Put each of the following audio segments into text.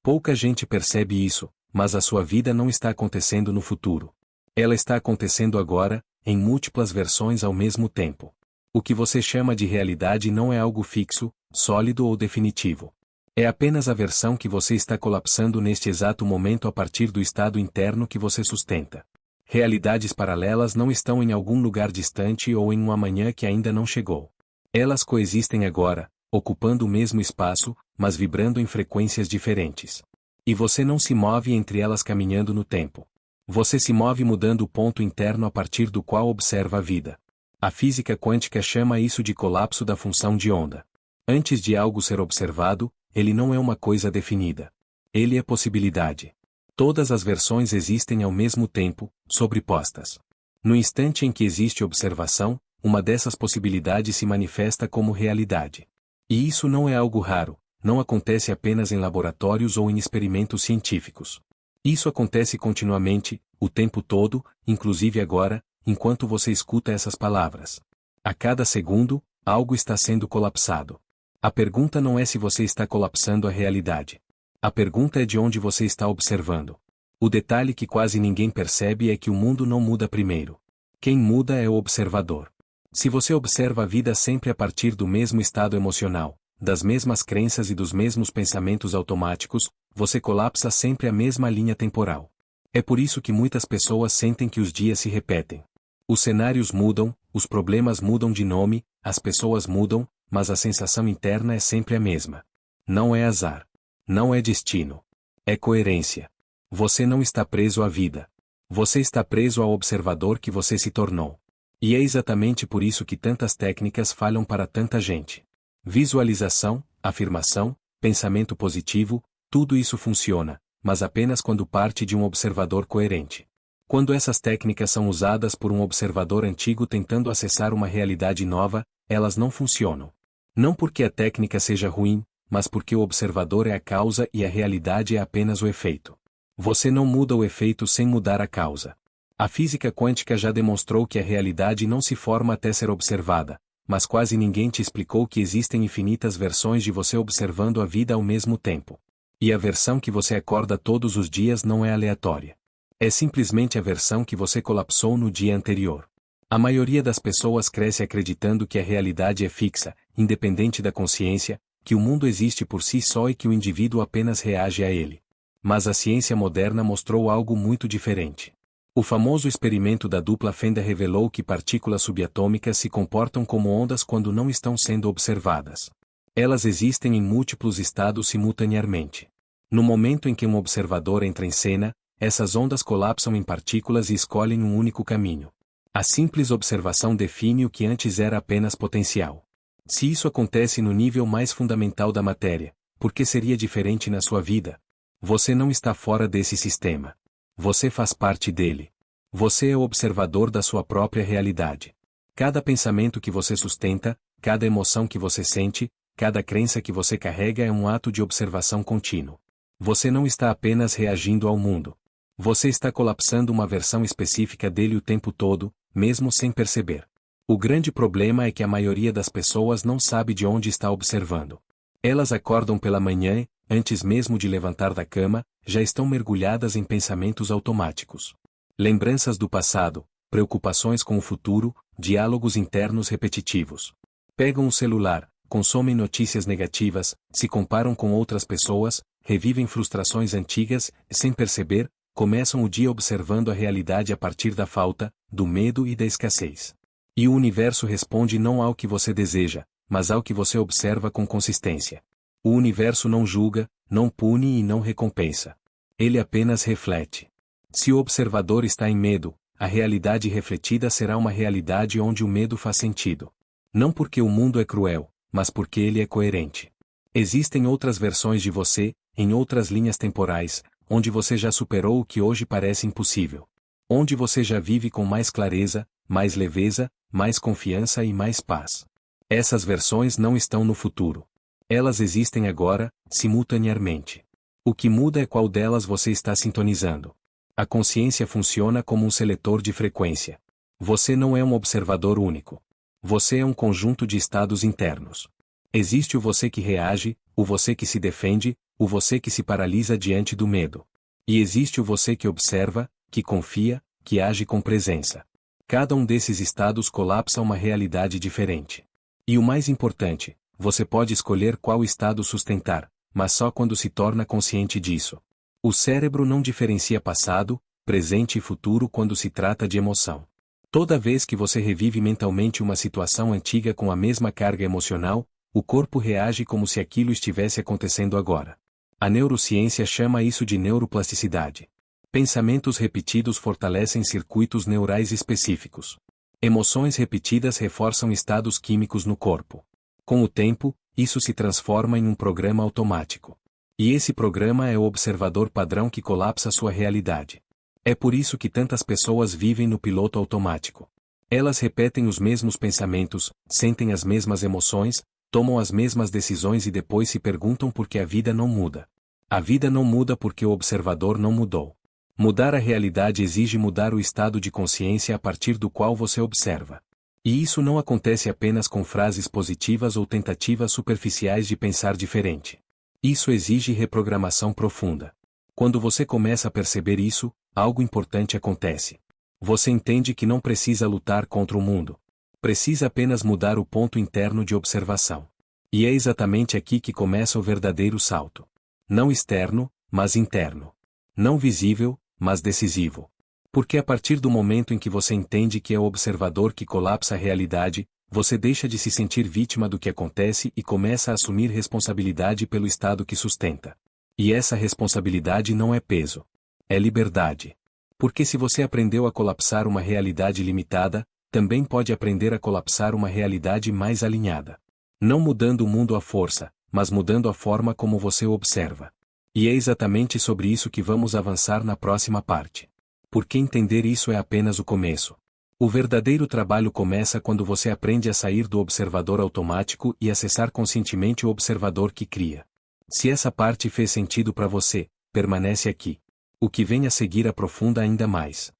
Pouca gente percebe isso, mas a sua vida não está acontecendo no futuro. Ela está acontecendo agora, em múltiplas versões ao mesmo tempo. O que você chama de realidade não é algo fixo, sólido ou definitivo. É apenas a versão que você está colapsando neste exato momento a partir do estado interno que você sustenta. Realidades paralelas não estão em algum lugar distante ou em um amanhã que ainda não chegou. Elas coexistem agora, ocupando o mesmo espaço, mas vibrando em frequências diferentes. E você não se move entre elas caminhando no tempo. Você se move mudando o ponto interno a partir do qual observa a vida. A física quântica chama isso de colapso da função de onda. Antes de algo ser observado, ele não é uma coisa definida. Ele é possibilidade. Todas as versões existem ao mesmo tempo, sobrepostas. No instante em que existe observação, uma dessas possibilidades se manifesta como realidade. E isso não é algo raro, não acontece apenas em laboratórios ou em experimentos científicos. Isso acontece continuamente, o tempo todo, inclusive agora, enquanto você escuta essas palavras. A cada segundo, algo está sendo colapsado. A pergunta não é se você está colapsando a realidade. A pergunta é de onde você está observando. O detalhe que quase ninguém percebe é que o mundo não muda primeiro. Quem muda é o observador. Se você observa a vida sempre a partir do mesmo estado emocional, das mesmas crenças e dos mesmos pensamentos automáticos, você colapsa sempre a mesma linha temporal. É por isso que muitas pessoas sentem que os dias se repetem. Os cenários mudam, os problemas mudam de nome, as pessoas mudam, mas a sensação interna é sempre a mesma. Não é azar. Não é destino. É coerência. Você não está preso à vida. Você está preso ao observador que você se tornou. E é exatamente por isso que tantas técnicas falham para tanta gente. Visualização, afirmação, pensamento positivo, tudo isso funciona, mas apenas quando parte de um observador coerente. Quando essas técnicas são usadas por um observador antigo tentando acessar uma realidade nova, elas não funcionam. Não porque a técnica seja ruim, mas porque o observador é a causa e a realidade é apenas o efeito. Você não muda o efeito sem mudar a causa. A física quântica já demonstrou que a realidade não se forma até ser observada, mas quase ninguém te explicou que existem infinitas versões de você observando a vida ao mesmo tempo. E a versão que você acorda todos os dias não é aleatória. É simplesmente a versão que você colapsou no dia anterior. A maioria das pessoas cresce acreditando que a realidade é fixa, independente da consciência, que o mundo existe por si só e que o indivíduo apenas reage a ele. Mas a ciência moderna mostrou algo muito diferente. O famoso experimento da dupla fenda revelou que partículas subatômicas se comportam como ondas quando não estão sendo observadas. Elas existem em múltiplos estados simultaneamente. No momento em que um observador entra em cena, essas ondas colapsam em partículas e escolhem um único caminho. A simples observação define o que antes era apenas potencial. Se isso acontece no nível mais fundamental da matéria, por que seria diferente na sua vida? Você não está fora desse sistema. Você faz parte dele. Você é o observador da sua própria realidade. Cada pensamento que você sustenta, cada emoção que você sente, cada crença que você carrega é um ato de observação contínuo. Você não está apenas reagindo ao mundo. Você está colapsando uma versão específica dele o tempo todo, mesmo sem perceber. O grande problema é que a maioria das pessoas não sabe de onde está observando. Elas acordam pela manhã e, antes mesmo de levantar da cama, já estão mergulhadas em pensamentos automáticos. Lembranças do passado, preocupações com o futuro, diálogos internos repetitivos. Pegam o celular, consomem notícias negativas, se comparam com outras pessoas, revivem frustrações antigas e, sem perceber, começam o dia observando a realidade a partir da falta, do medo e da escassez. E o universo responde não ao que você deseja, mas ao que você observa com consistência. O universo não julga, não pune e não recompensa. Ele apenas reflete. Se o observador está em medo, a realidade refletida será uma realidade onde o medo faz sentido. Não porque o mundo é cruel, mas porque ele é coerente. Existem outras versões de você, em outras linhas temporais, onde você já superou o que hoje parece impossível. Onde você já vive com mais clareza, mais leveza, mais confiança e mais paz. Essas versões não estão no futuro. Elas existem agora, simultaneamente. O que muda é qual delas você está sintonizando. A consciência funciona como um seletor de frequência. Você não é um observador único. Você é um conjunto de estados internos. Existe o você que reage, o você que se defende, o você que se paralisa diante do medo. E existe o você que observa, que confia, que age com presença. Cada um desses estados colapsa uma realidade diferente. E o mais importante, você pode escolher qual estado sustentar, mas só quando se torna consciente disso. O cérebro não diferencia passado, presente e futuro quando se trata de emoção. Toda vez que você revive mentalmente uma situação antiga com a mesma carga emocional, o corpo reage como se aquilo estivesse acontecendo agora. A neurociência chama isso de neuroplasticidade. Pensamentos repetidos fortalecem circuitos neurais específicos. Emoções repetidas reforçam estados químicos no corpo. Com o tempo, isso se transforma em um programa automático. E esse programa é o observador padrão que colapsa sua realidade. É por isso que tantas pessoas vivem no piloto automático. Elas repetem os mesmos pensamentos, sentem as mesmas emoções, tomam as mesmas decisões e depois se perguntam por que a vida não muda. A vida não muda porque o observador não mudou. Mudar a realidade exige mudar o estado de consciência a partir do qual você observa. E isso não acontece apenas com frases positivas ou tentativas superficiais de pensar diferente. Isso exige reprogramação profunda. Quando você começa a perceber isso, algo importante acontece. Você entende que não precisa lutar contra o mundo. Precisa apenas mudar o ponto interno de observação. E é exatamente aqui que começa o verdadeiro salto. Não externo, mas interno. Não visível, mas decisivo. Porque a partir do momento em que você entende que é o observador que colapsa a realidade, você deixa de se sentir vítima do que acontece e começa a assumir responsabilidade pelo estado que sustenta. E essa responsabilidade não é peso. É liberdade. Porque se você aprendeu a colapsar uma realidade limitada, também pode aprender a colapsar uma realidade mais alinhada. Não mudando o mundo à força, mas mudando a forma como você o observa. E é exatamente sobre isso que vamos avançar na próxima parte. Porque entender isso é apenas o começo. O verdadeiro trabalho começa quando você aprende a sair do observador automático e acessar conscientemente o observador que cria. Se essa parte fez sentido para você, permanece aqui. O que vem a seguir aprofunda ainda mais.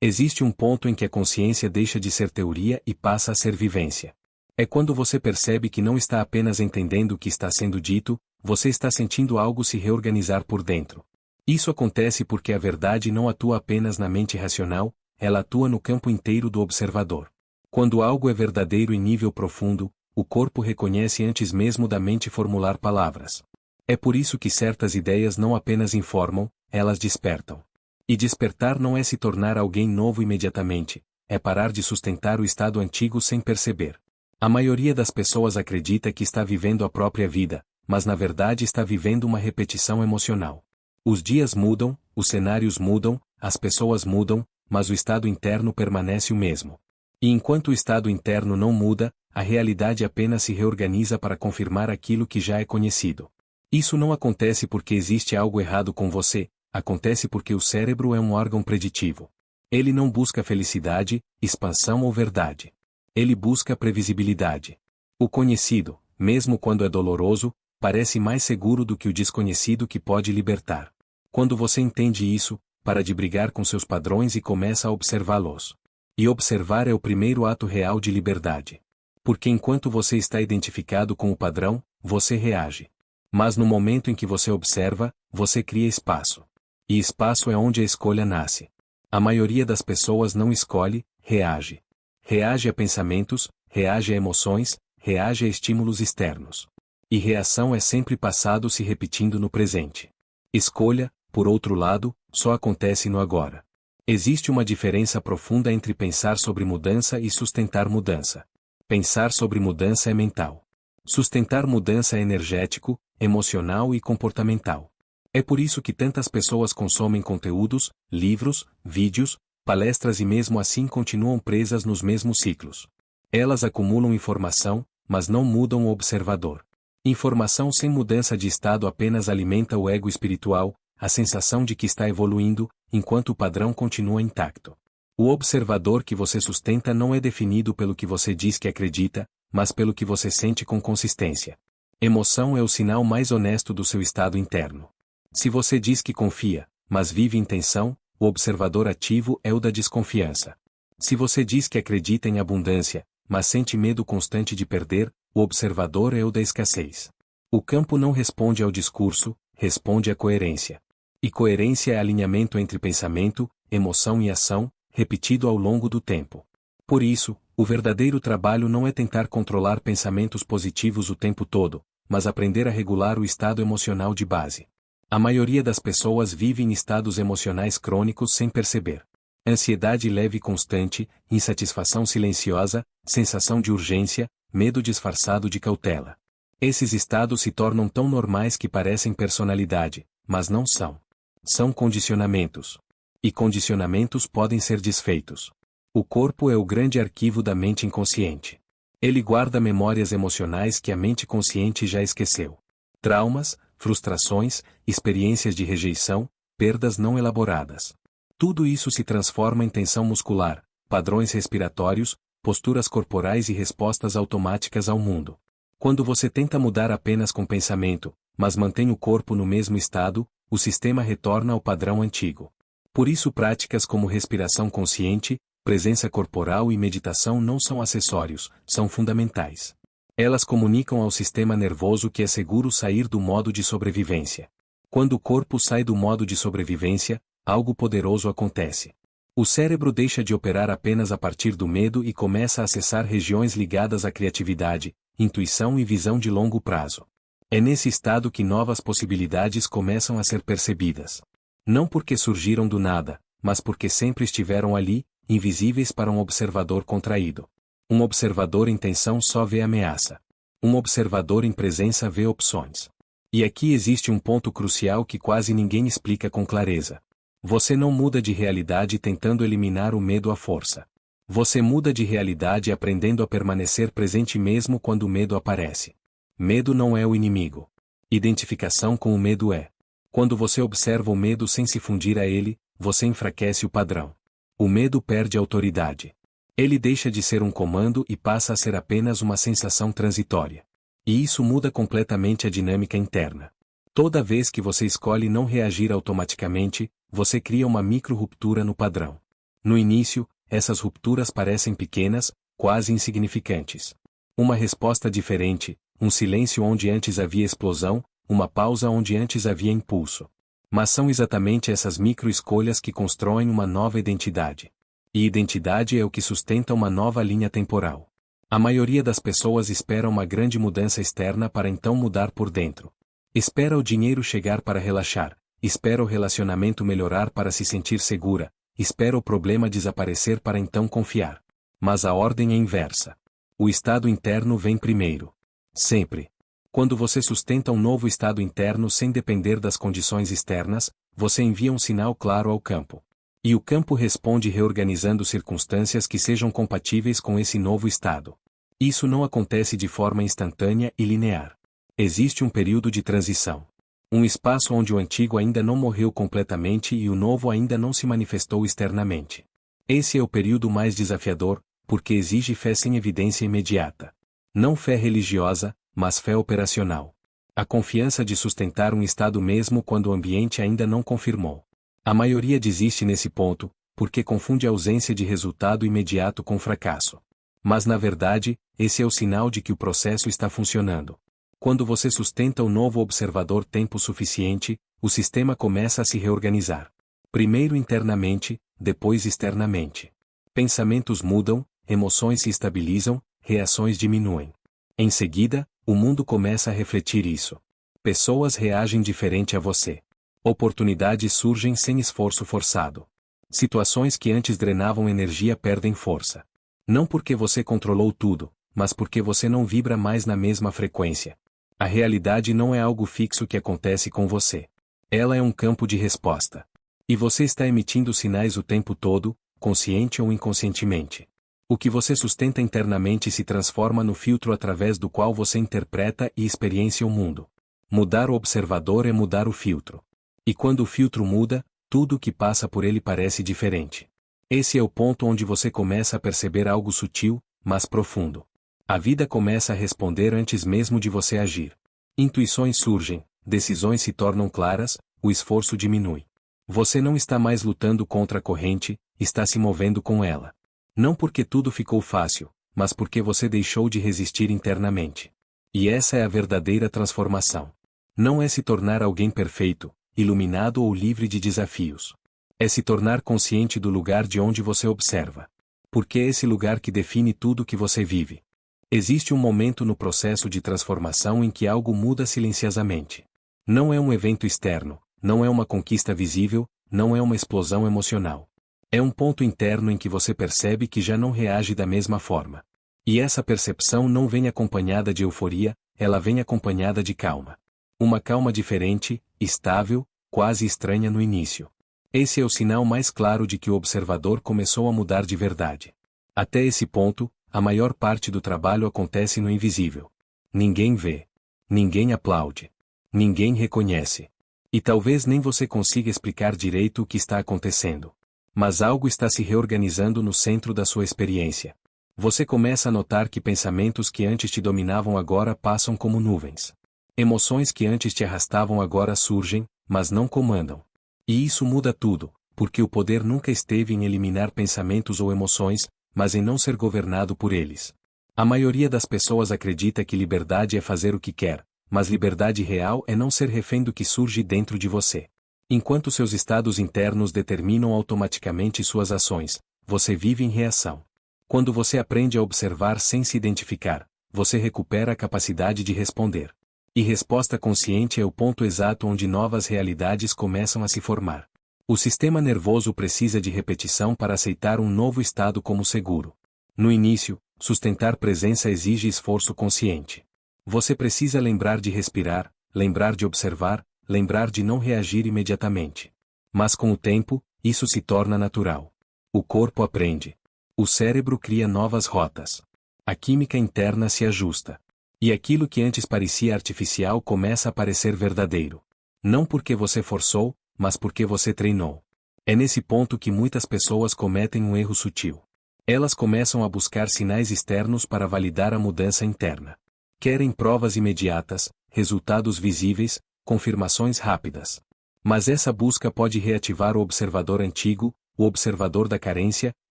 Existe um ponto em que a consciência deixa de ser teoria e passa a ser vivência. É quando você percebe que não está apenas entendendo o que está sendo dito, você está sentindo algo se reorganizar por dentro. Isso acontece porque a verdade não atua apenas na mente racional, ela atua no campo inteiro do observador. Quando algo é verdadeiro em nível profundo, o corpo reconhece antes mesmo da mente formular palavras. É por isso que certas ideias não apenas informam, elas despertam. E despertar não é se tornar alguém novo imediatamente, é parar de sustentar o estado antigo sem perceber. A maioria das pessoas acredita que está vivendo a própria vida, mas na verdade está vivendo uma repetição emocional. Os dias mudam, os cenários mudam, as pessoas mudam, mas o estado interno permanece o mesmo. E enquanto o estado interno não muda, a realidade apenas se reorganiza para confirmar aquilo que já é conhecido. Isso não acontece porque existe algo errado com você, acontece porque o cérebro é um órgão preditivo. Ele não busca felicidade, expansão ou verdade. Ele busca previsibilidade. O conhecido, mesmo quando é doloroso, parece mais seguro do que o desconhecido que pode libertar. Quando você entende isso, para de brigar com seus padrões e começa a observá-los. E observar é o primeiro ato real de liberdade. Porque enquanto você está identificado com o padrão, você reage. Mas no momento em que você observa, você cria espaço. E espaço é onde a escolha nasce. A maioria das pessoas não escolhe, reage. Reage a pensamentos, reage a emoções, reage a estímulos externos. E reação é sempre passado se repetindo no presente. Escolha, por outro lado, só acontece no agora. Existe uma diferença profunda entre pensar sobre mudança e sustentar mudança. Pensar sobre mudança é mental. Sustentar mudança é energético, emocional e comportamental. É por isso que tantas pessoas consomem conteúdos, livros, vídeos, palestras e mesmo assim continuam presas nos mesmos ciclos. Elas acumulam informação, mas não mudam o observador. Informação sem mudança de estado apenas alimenta o ego espiritual, a sensação de que está evoluindo, enquanto o padrão continua intacto. O observador que você sustenta não é definido pelo que você diz que acredita, mas pelo que você sente com consistência. Emoção é o sinal mais honesto do seu estado interno. Se você diz que confia, mas vive em tensão, o observador ativo é o da desconfiança. Se você diz que acredita em abundância, mas sente medo constante de perder, o observador é o da escassez. O campo não responde ao discurso, responde à coerência. E coerência é alinhamento entre pensamento, emoção e ação, repetido ao longo do tempo. Por isso, o verdadeiro trabalho não é tentar controlar pensamentos positivos o tempo todo, mas aprender a regular o estado emocional de base. A maioria das pessoas vive em estados emocionais crônicos sem perceber. Ansiedade leve e constante, insatisfação silenciosa, sensação de urgência, medo disfarçado de cautela. Esses estados se tornam tão normais que parecem personalidade, mas não são. São condicionamentos. E condicionamentos podem ser desfeitos. O corpo é o grande arquivo da mente inconsciente. Ele guarda memórias emocionais que a mente consciente já esqueceu. Traumas, frustrações, experiências de rejeição, perdas não elaboradas. Tudo isso se transforma em tensão muscular, padrões respiratórios, posturas corporais e respostas automáticas ao mundo. Quando você tenta mudar apenas com pensamento, mas mantém o corpo no mesmo estado, o sistema retorna ao padrão antigo. Por isso práticas como respiração consciente, presença corporal e meditação não são acessórios, são fundamentais. Elas comunicam ao sistema nervoso que é seguro sair do modo de sobrevivência. Quando o corpo sai do modo de sobrevivência, algo poderoso acontece. O cérebro deixa de operar apenas a partir do medo e começa a acessar regiões ligadas à criatividade, intuição e visão de longo prazo. É nesse estado que novas possibilidades começam a ser percebidas. Não porque surgiram do nada, mas porque sempre estiveram ali, invisíveis para um observador contraído. Um observador em tensão só vê ameaça. Um observador em presença vê opções. E aqui existe um ponto crucial que quase ninguém explica com clareza. Você não muda de realidade tentando eliminar o medo à força. Você muda de realidade aprendendo a permanecer presente mesmo quando o medo aparece. Medo não é o inimigo. Identificação com o medo é. Quando você observa o medo sem se fundir a ele, você enfraquece o padrão. O medo perde autoridade. Ele deixa de ser um comando e passa a ser apenas uma sensação transitória. E isso muda completamente a dinâmica interna. Toda vez que você escolhe não reagir automaticamente, você cria uma micro-ruptura no padrão. No início, essas rupturas parecem pequenas, quase insignificantes. Uma resposta diferente, um silêncio onde antes havia explosão, uma pausa onde antes havia impulso. Mas são exatamente essas micro-escolhas que constroem uma nova identidade. E identidade é o que sustenta uma nova linha temporal. A maioria das pessoas espera uma grande mudança externa para então mudar por dentro. Espera o dinheiro chegar para relaxar, espera o relacionamento melhorar para se sentir segura, espera o problema desaparecer para então confiar. Mas a ordem é inversa. O estado interno vem primeiro. Sempre. Quando você sustenta um novo estado interno sem depender das condições externas, você envia um sinal claro ao campo. E o campo responde reorganizando circunstâncias que sejam compatíveis com esse novo estado. Isso não acontece de forma instantânea e linear. Existe um período de transição. Um espaço onde o antigo ainda não morreu completamente e o novo ainda não se manifestou externamente. Esse é o período mais desafiador, porque exige fé sem evidência imediata. Não fé religiosa, mas fé operacional. A confiança de sustentar um estado mesmo quando o ambiente ainda não confirmou. A maioria desiste nesse ponto, porque confunde a ausência de resultado imediato com fracasso. Mas na verdade, esse é o sinal de que o processo está funcionando. Quando você sustenta o novo observador tempo suficiente, o sistema começa a se reorganizar. Primeiro internamente, depois externamente. Pensamentos mudam, emoções se estabilizam, reações diminuem. Em seguida, o mundo começa a refletir isso. Pessoas reagem diferente a você. Oportunidades surgem sem esforço forçado. Situações que antes drenavam energia perdem força. Não porque você controlou tudo, mas porque você não vibra mais na mesma frequência. A realidade não é algo fixo que acontece com você. Ela é um campo de resposta. E você está emitindo sinais o tempo todo, consciente ou inconscientemente. O que você sustenta internamente se transforma no filtro através do qual você interpreta e experiencia o mundo. Mudar o observador é mudar o filtro. E quando o filtro muda, tudo o que passa por ele parece diferente. Esse é o ponto onde você começa a perceber algo sutil, mas profundo. A vida começa a responder antes mesmo de você agir. Intuições surgem, decisões se tornam claras, o esforço diminui. Você não está mais lutando contra a corrente, está se movendo com ela. Não porque tudo ficou fácil, mas porque você deixou de resistir internamente. E essa é a verdadeira transformação. Não é se tornar alguém perfeito, iluminado ou livre de desafios. É se tornar consciente do lugar de onde você observa. Porque é esse lugar que define tudo que você vive. Existe um momento no processo de transformação em que algo muda silenciosamente. Não é um evento externo, não é uma conquista visível, não é uma explosão emocional. É um ponto interno em que você percebe que já não reage da mesma forma. E essa percepção não vem acompanhada de euforia, ela vem acompanhada de calma. Uma calma diferente, estável, quase estranha no início. Esse é o sinal mais claro de que o observador começou a mudar de verdade. Até esse ponto, a maior parte do trabalho acontece no invisível. Ninguém vê. Ninguém aplaude. Ninguém reconhece. E talvez nem você consiga explicar direito o que está acontecendo. Mas algo está se reorganizando no centro da sua experiência. Você começa a notar que pensamentos que antes te dominavam agora passam como nuvens. Emoções que antes te arrastavam agora surgem, mas não comandam. E isso muda tudo, porque o poder nunca esteve em eliminar pensamentos ou emoções, mas em não ser governado por eles. A maioria das pessoas acredita que liberdade é fazer o que quer, mas liberdade real é não ser refém do que surge dentro de você. Enquanto seus estados internos determinam automaticamente suas ações, você vive em reação. Quando você aprende a observar sem se identificar, você recupera a capacidade de responder. E resposta consciente é o ponto exato onde novas realidades começam a se formar. O sistema nervoso precisa de repetição para aceitar um novo estado como seguro. No início, sustentar presença exige esforço consciente. Você precisa lembrar de respirar, lembrar de observar, lembrar de não reagir imediatamente. Mas com o tempo, isso se torna natural. O corpo aprende. O cérebro cria novas rotas. A química interna se ajusta. E aquilo que antes parecia artificial começa a parecer verdadeiro. Não porque você forçou, mas porque você treinou. É nesse ponto que muitas pessoas cometem um erro sutil. Elas começam a buscar sinais externos para validar a mudança interna. Querem provas imediatas, resultados visíveis, confirmações rápidas. Mas essa busca pode reativar o observador antigo, o observador da carência,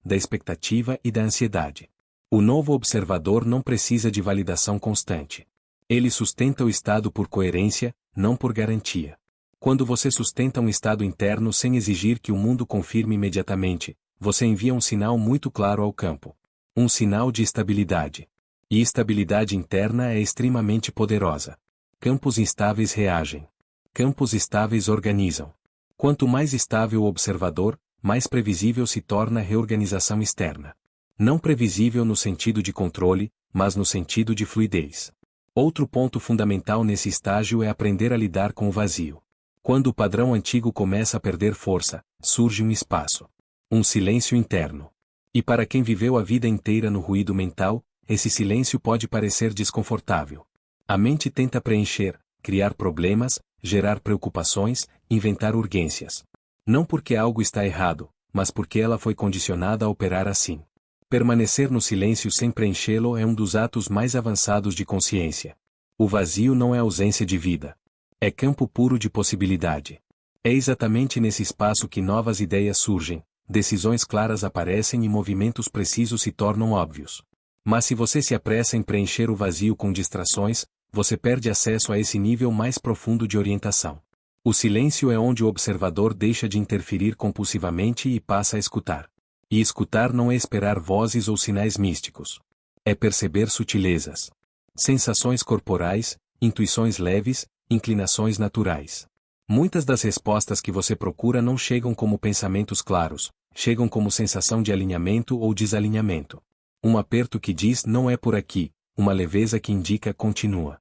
da expectativa e da ansiedade. O novo observador não precisa de validação constante. Ele sustenta o estado por coerência, não por garantia. Quando você sustenta um estado interno sem exigir que o mundo confirme imediatamente, você envia um sinal muito claro ao campo. Um sinal de estabilidade. E estabilidade interna é extremamente poderosa. Campos instáveis reagem. Campos estáveis organizam. Quanto mais estável o observador, mais previsível se torna a reorganização externa. Não previsível no sentido de controle, mas no sentido de fluidez. Outro ponto fundamental nesse estágio é aprender a lidar com o vazio. Quando o padrão antigo começa a perder força, surge um espaço. Um silêncio interno. E para quem viveu a vida inteira no ruído mental, esse silêncio pode parecer desconfortável. A mente tenta preencher, criar problemas, gerar preocupações, inventar urgências. Não porque algo está errado, mas porque ela foi condicionada a operar assim. Permanecer no silêncio sem preenchê-lo é um dos atos mais avançados de consciência. O vazio não é ausência de vida. É campo puro de possibilidade. É exatamente nesse espaço que novas ideias surgem, decisões claras aparecem e movimentos precisos se tornam óbvios. Mas se você se apressa em preencher o vazio com distrações, você perde acesso a esse nível mais profundo de orientação. O silêncio é onde o observador deixa de interferir compulsivamente e passa a escutar. E escutar não é esperar vozes ou sinais místicos. É perceber sutilezas. Sensações corporais, intuições leves, inclinações naturais. Muitas das respostas que você procura não chegam como pensamentos claros, chegam como sensação de alinhamento ou desalinhamento. Um aperto que diz não é por aqui, uma leveza que indica continua.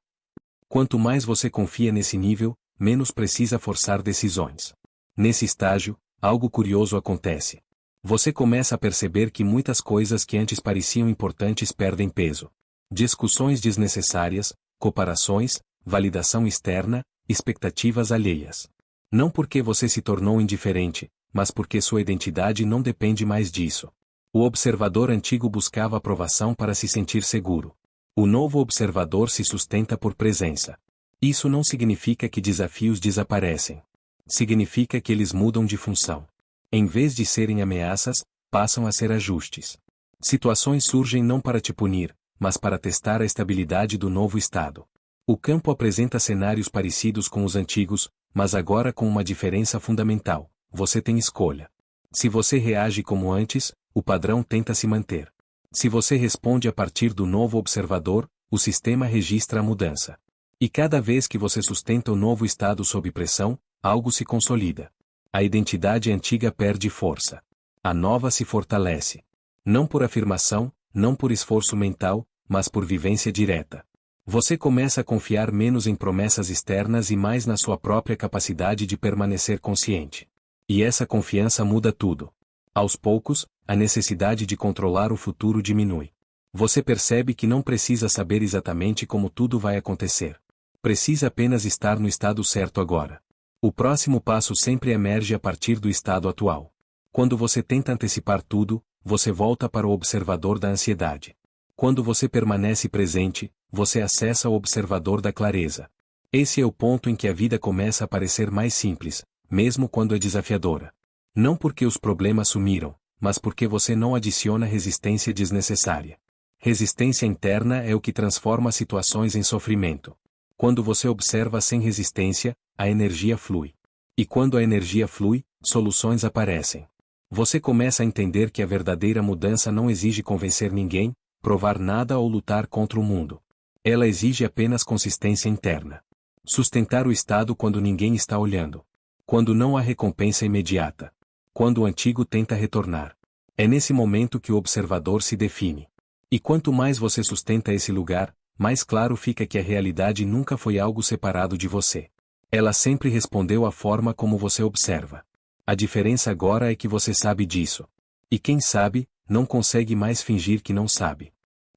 Quanto mais você confia nesse nível, menos precisa forçar decisões. Nesse estágio, algo curioso acontece. Você começa a perceber que muitas coisas que antes pareciam importantes perdem peso. Discussões desnecessárias, comparações, validação externa, expectativas alheias. Não porque você se tornou indiferente, mas porque sua identidade não depende mais disso. O observador antigo buscava aprovação para se sentir seguro. O novo observador se sustenta por presença. Isso não significa que desafios desaparecem. Significa que eles mudam de função. Em vez de serem ameaças, passam a ser ajustes. Situações surgem não para te punir, mas para testar a estabilidade do novo estado. O campo apresenta cenários parecidos com os antigos, mas agora com uma diferença fundamental: você tem escolha. Se você reage como antes, o padrão tenta se manter. Se você responde a partir do novo observador, o sistema registra a mudança. E cada vez que você sustenta o novo estado sob pressão, algo se consolida. A identidade antiga perde força. A nova se fortalece. Não por afirmação, não por esforço mental, mas por vivência direta. Você começa a confiar menos em promessas externas e mais na sua própria capacidade de permanecer consciente. E essa confiança muda tudo. Aos poucos, a necessidade de controlar o futuro diminui. Você percebe que não precisa saber exatamente como tudo vai acontecer. Precisa apenas estar no estado certo agora. O próximo passo sempre emerge a partir do estado atual. Quando você tenta antecipar tudo, você volta para o observador da ansiedade. Quando você permanece presente, você acessa o observador da clareza. Esse é o ponto em que a vida começa a parecer mais simples, mesmo quando é desafiadora. Não porque os problemas sumiram, mas porque você não adiciona resistência desnecessária. Resistência interna é o que transforma situações em sofrimento. Quando você observa sem resistência, a energia flui. E quando a energia flui, soluções aparecem. Você começa a entender que a verdadeira mudança não exige convencer ninguém, provar nada ou lutar contra o mundo. Ela exige apenas consistência interna. Sustentar o estado quando ninguém está olhando. Quando não há recompensa imediata. Quando o antigo tenta retornar. É nesse momento que o observador se define. E quanto mais você sustenta esse lugar, mais claro fica que a realidade nunca foi algo separado de você. Ela sempre respondeu à forma como você observa. A diferença agora é que você sabe disso. E quem sabe, não consegue mais fingir que não sabe.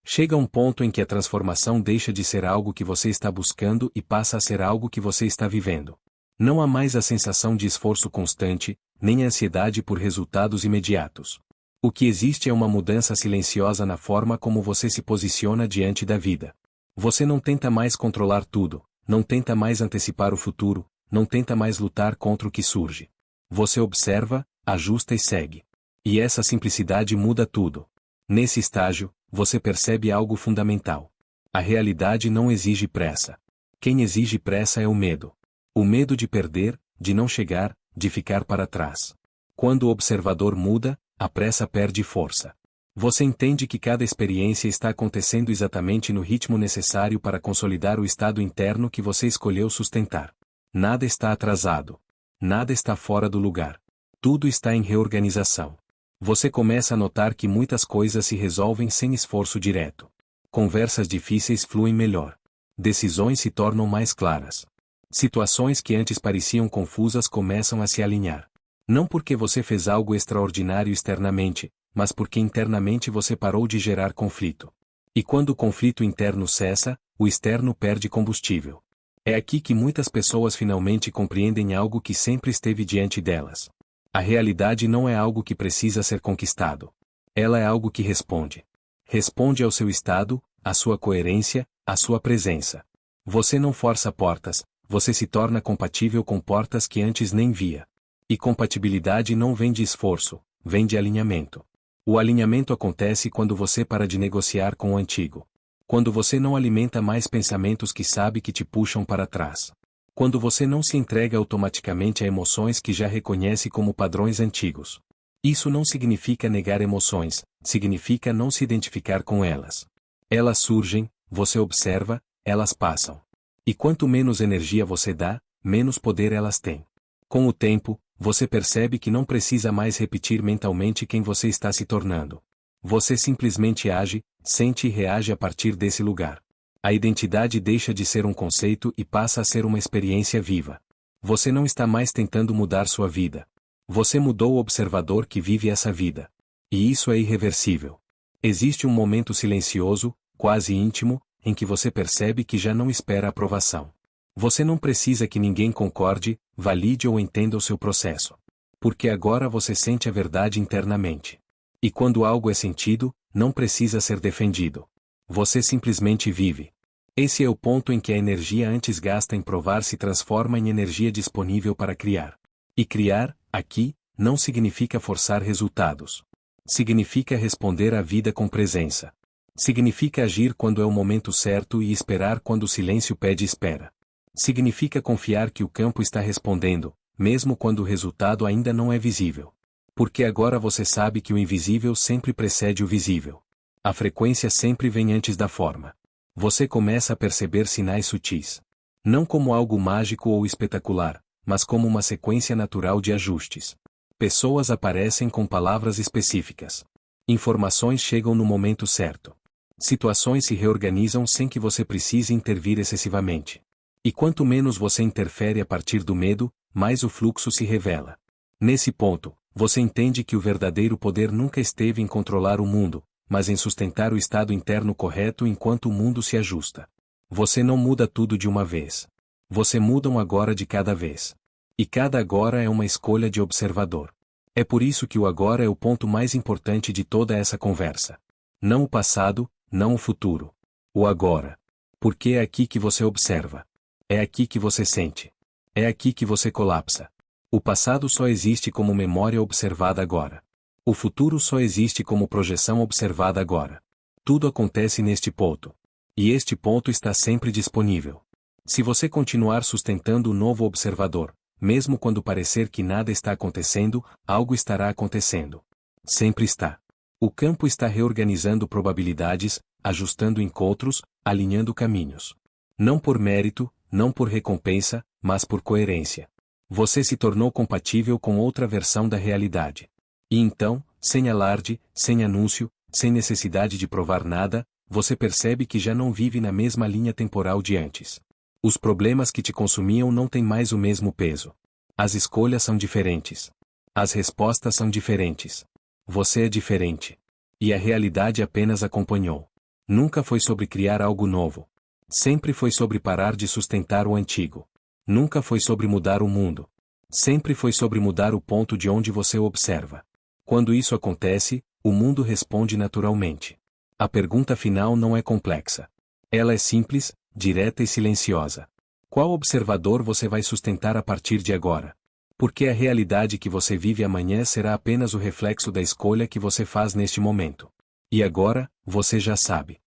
Chega um ponto em que a transformação deixa de ser algo que você está buscando e passa a ser algo que você está vivendo. Não há mais a sensação de esforço constante, nem a ansiedade por resultados imediatos. O que existe é uma mudança silenciosa na forma como você se posiciona diante da vida. Você não tenta mais controlar tudo, não tenta mais antecipar o futuro, não tenta mais lutar contra o que surge. Você observa, ajusta e segue. E essa simplicidade muda tudo. Nesse estágio, você percebe algo fundamental. A realidade não exige pressa. Quem exige pressa é o medo. O medo de perder, de não chegar, de ficar para trás. Quando o observador muda, a pressa perde força. Você entende que cada experiência está acontecendo exatamente no ritmo necessário para consolidar o estado interno que você escolheu sustentar. Nada está atrasado. Nada está fora do lugar. Tudo está em reorganização. Você começa a notar que muitas coisas se resolvem sem esforço direto. Conversas difíceis fluem melhor. Decisões se tornam mais claras. Situações que antes pareciam confusas começam a se alinhar. Não porque você fez algo extraordinário externamente, mas porque internamente você parou de gerar conflito. E quando o conflito interno cessa, o externo perde combustível. É aqui que muitas pessoas finalmente compreendem algo que sempre esteve diante delas. A realidade não é algo que precisa ser conquistado. Ela é algo que responde. Responde ao seu estado, à sua coerência, à sua presença. Você não força portas, você se torna compatível com portas que antes nem via. E compatibilidade não vem de esforço, vem de alinhamento. O alinhamento acontece quando você para de negociar com o antigo. Quando você não alimenta mais pensamentos que sabe que te puxam para trás. Quando você não se entrega automaticamente a emoções que já reconhece como padrões antigos. Isso não significa negar emoções, significa não se identificar com elas. Elas surgem, você observa, elas passam. E quanto menos energia você dá, menos poder elas têm. Com o tempo, você percebe que não precisa mais repetir mentalmente quem você está se tornando. Você simplesmente age, sente e reage a partir desse lugar. A identidade deixa de ser um conceito e passa a ser uma experiência viva. Você não está mais tentando mudar sua vida. Você mudou o observador que vive essa vida. E isso é irreversível. Existe um momento silencioso, quase íntimo, em que você percebe que já não espera aprovação. Você não precisa que ninguém concorde, valide ou entenda o seu processo. Porque agora você sente a verdade internamente. E quando algo é sentido, não precisa ser defendido. Você simplesmente vive. Esse é o ponto em que a energia antes gasta em provar se transforma em energia disponível para criar. E criar, aqui, não significa forçar resultados. Significa responder à vida com presença. Significa agir quando é o momento certo e esperar quando o silêncio pede espera. Significa confiar que o campo está respondendo, mesmo quando o resultado ainda não é visível. Porque agora você sabe que o invisível sempre precede o visível. A frequência sempre vem antes da forma. Você começa a perceber sinais sutis. Não como algo mágico ou espetacular, mas como uma sequência natural de ajustes. Pessoas aparecem com palavras específicas. Informações chegam no momento certo. Situações se reorganizam sem que você precise intervir excessivamente. E quanto menos você interfere a partir do medo, mais o fluxo se revela. Nesse ponto, você entende que o verdadeiro poder nunca esteve em controlar o mundo, mas em sustentar o estado interno correto enquanto o mundo se ajusta. Você não muda tudo de uma vez. Você muda um agora de cada vez. E cada agora é uma escolha de observador. É por isso que o agora é o ponto mais importante de toda essa conversa. Não o passado, não o futuro. O agora. Porque é aqui que você observa. É aqui que você sente. É aqui que você colapsa. O passado só existe como memória observada agora. O futuro só existe como projeção observada agora. Tudo acontece neste ponto. E este ponto está sempre disponível. Se você continuar sustentando o novo observador, mesmo quando parecer que nada está acontecendo, algo estará acontecendo. Sempre está. O campo está reorganizando probabilidades, ajustando encontros, alinhando caminhos. Não por mérito, não por recompensa, mas por coerência. Você se tornou compatível com outra versão da realidade. E então, sem alarde, sem anúncio, sem necessidade de provar nada, você percebe que já não vive na mesma linha temporal de antes. Os problemas que te consumiam não têm mais o mesmo peso. As escolhas são diferentes. As respostas são diferentes. Você é diferente. E a realidade apenas acompanhou. Nunca foi sobre criar algo novo. Sempre foi sobre parar de sustentar o antigo. Nunca foi sobre mudar o mundo. Sempre foi sobre mudar o ponto de onde você o observa. Quando isso acontece, o mundo responde naturalmente. A pergunta final não é complexa. Ela é simples, direta e silenciosa. Qual observador você vai sustentar a partir de agora? Porque a realidade que você vive amanhã será apenas o reflexo da escolha que você faz neste momento. E agora, você já sabe.